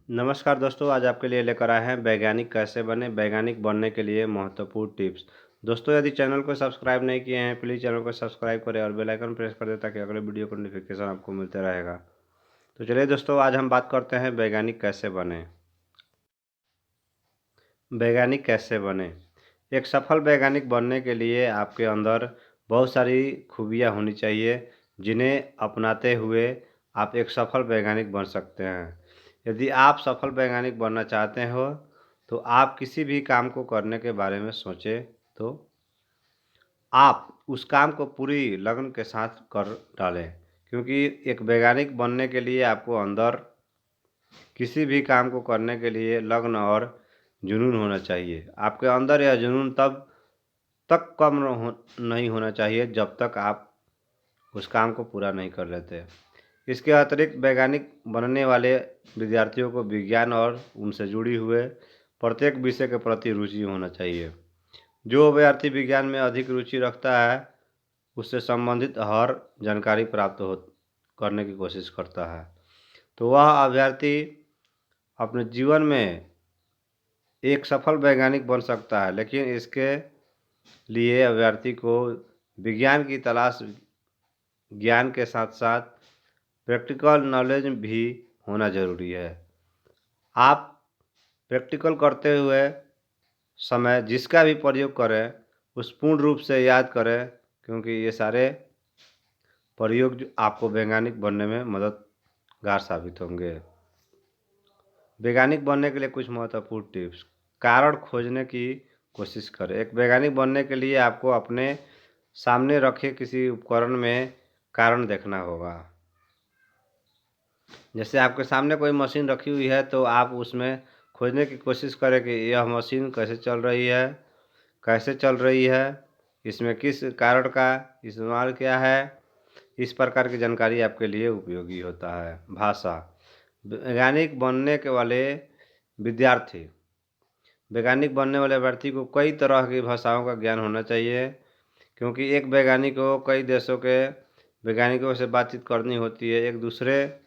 नमस्कार दोस्तों, आज आपके लिए लेकर आए हैं वैज्ञानिक कैसे बने। वैज्ञानिक बनने के लिए महत्वपूर्ण टिप्स। दोस्तों, यदि चैनल को सब्सक्राइब नहीं किए हैं, प्लीज़ चैनल को सब्सक्राइब करें और बेल आइकन प्रेस कर दें ताकि अगले वीडियो का नोटिफिकेशन आपको मिलते रहेगा। तो चलिए दोस्तों, आज हम बात करते हैं वैज्ञानिक कैसे बने। वैज्ञानिक कैसे बने। एक सफल वैज्ञानिक बनने के लिए आपके अंदर बहुत सारी खूबियाँ होनी चाहिए, जिन्हें अपनाते हुए आप एक सफल वैज्ञानिक बन सकते हैं। यदि आप सफल वैज्ञानिक बनना चाहते हो, तो आप किसी भी काम को करने के बारे में सोचें, तो आप उस काम को पूरी लगन के साथ कर डालें। क्योंकि एक वैज्ञानिक बनने के लिए आपको अंदर किसी भी काम को करने के लिए लगन और जुनून होना चाहिए। आपके अंदर यह जुनून तब तक नहीं होना चाहिए जब तक आप उस काम को पूरा नहीं कर लेते। इसके अतिरिक्त वैज्ञानिक बनने वाले विद्यार्थियों को विज्ञान और उनसे जुड़ी हुए प्रत्येक विषय के प्रति रुचि होना चाहिए। जो विद्यार्थी विज्ञान में अधिक रुचि रखता है, उससे संबंधित हर जानकारी प्राप्त हो करने की कोशिश करता है, तो वह अभ्यर्थी अपने जीवन में एक सफल वैज्ञानिक बन सकता है। लेकिन इसके लिए अभ्यर्थी को विज्ञान की तलाश, ज्ञान के साथ साथ प्रैक्टिकल नॉलेज भी होना ज़रूरी है। आप प्रैक्टिकल करते हुए समय जिसका भी प्रयोग करें, उस पूर्ण रूप से याद करें, क्योंकि ये सारे प्रयोग जो आपको वैज्ञानिक बनने में मददगार साबित होंगे। वैज्ञानिक बनने के लिए कुछ महत्वपूर्ण टिप्स। कारण खोजने की कोशिश करें। एक वैज्ञानिक बनने के लिए आपको अपने सामने रखे किसी उपकरण में कारण देखना होगा। जैसे आपके सामने कोई मशीन रखी हुई है, तो आप उसमें खोजने की कोशिश करें कि यह मशीन कैसे चल रही है, कैसे चल रही है, इसमें किस कारण का इस्तेमाल क्या है। इस प्रकार की जानकारी आपके लिए उपयोगी होता है। भाषा। वैज्ञानिक बनने के वाले विद्यार्थी वैज्ञानिक बनने वाले व्यक्ति को कई तरह की भाषाओं का ज्ञान होना चाहिए, क्योंकि एक वैज्ञानिक को कई देशों के वैज्ञानिकों से बातचीत करनी होती है। एक दूसरे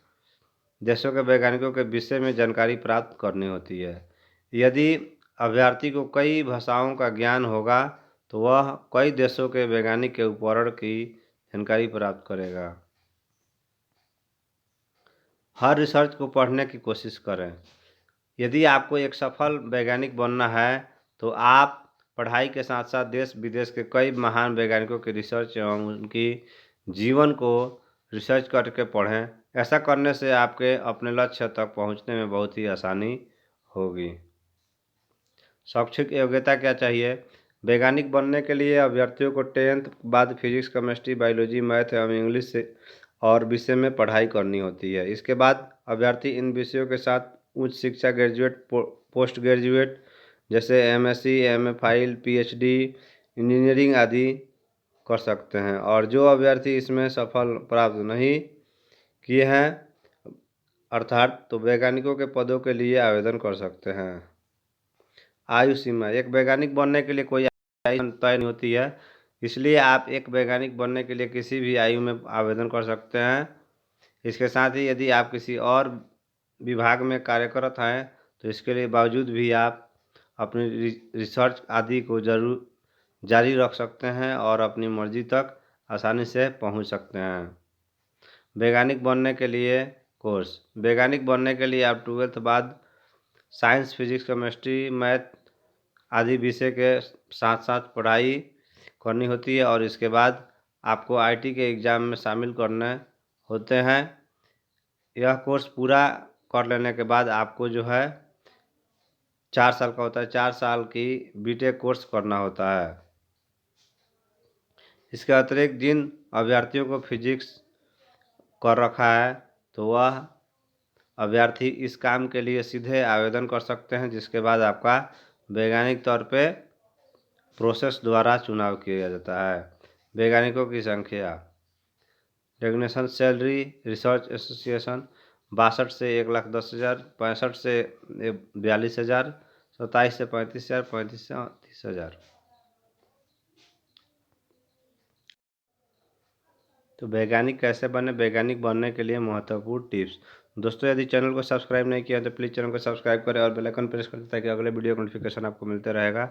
देशों के वैज्ञानिकों के विषय में जानकारी प्राप्त करनी होती है। यदि अभ्यर्थी को कई भाषाओं का ज्ञान होगा, तो वह कई देशों के वैज्ञानिक के उपकरण की जानकारी प्राप्त करेगा। हर रिसर्च को पढ़ने की कोशिश करें। यदि आपको एक सफल वैज्ञानिक बनना है, तो आप पढ़ाई के साथ साथ देश विदेश के कई महान वैज्ञानिकों की रिसर्च एवं उनकी जीवन को रिसर्च करके पढ़ें। ऐसा करने से आपके अपने लक्ष्य तक पहुंचने में बहुत ही आसानी होगी। शैक्षिक योग्यता क्या चाहिए। वैज्ञानिक बनने के लिए अभ्यर्थियों को 10th बाद फिजिक्स, केमिस्ट्री, बायोलॉजी, मैथ एवं इंग्लिश से और विषय में पढ़ाई करनी होती है। इसके बाद अभ्यर्थी इन विषयों के साथ उच्च शिक्षा, ग्रेजुएट, पोस्ट ग्रेजुएट जैसे एमएससी, एमफिल, पीएचडी, इंजीनियरिंग आदि कर सकते हैं। और जो अभ्यर्थी इसमें सफल प्राप्त नहीं किए हैं, अर्थात तो वैज्ञानिकों के पदों के लिए आवेदन कर सकते हैं। आयु सीमा। एक वैज्ञानिक बनने के लिए कोई आयु तय नहीं होती है, इसलिए आप एक वैज्ञानिक बनने के लिए किसी भी आयु में आवेदन कर सकते हैं। इसके साथ ही यदि आप किसी और विभाग में कार्यरत हैं, तो इसके लिए बावजूद भी आप अपनी रिसर्च आदि को जरूर जारी रख सकते हैं और अपनी मर्जी तक आसानी से पहुंच सकते हैं। वैज्ञानिक बनने के लिए कोर्स। वैज्ञानिक बनने के लिए आप 12th बाद साइंस, फिजिक्स, केमिस्ट्री, मैथ आदि विषय के साथ साथ पढ़ाई करनी होती है और इसके बाद आपको आईटी के एग्ज़ाम में शामिल करने होते हैं। यह कोर्स पूरा कर लेने के बाद आपको जो है 4 साल का होता है, 4 साल की बीटेक कोर्स करना होता है। इसके अतिरिक्त जिन अभ्यर्थियों को फिजिक्स कर रखा है, तो वह अभ्यर्थी इस काम के लिए सीधे आवेदन कर सकते हैं, जिसके बाद आपका वैज्ञानिक तौर पे प्रोसेस द्वारा चुनाव किया जाता है। वैज्ञानिकों की संख्या। रेगनेशन सैलरी रिसर्च एसोसिएशन 62 से 1,10,000, 65 से 42,000, 27 से 35,000, 35 से 30,000। तो वैज्ञानिक कैसे बने। वैज्ञानिक बनने के लिए महत्वपूर्ण टिप्स। दोस्तों यदि चैनल को सब्सक्राइब नहीं किया तो प्लीज़ चैनल को सब्सक्राइब करें और बेल आइकन प्रेस करें ताकि अगले वीडियो का नोटिफिकेशन आपको मिलते रहेगा।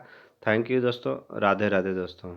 थैंक यू दोस्तों। राधे राधे दोस्तों।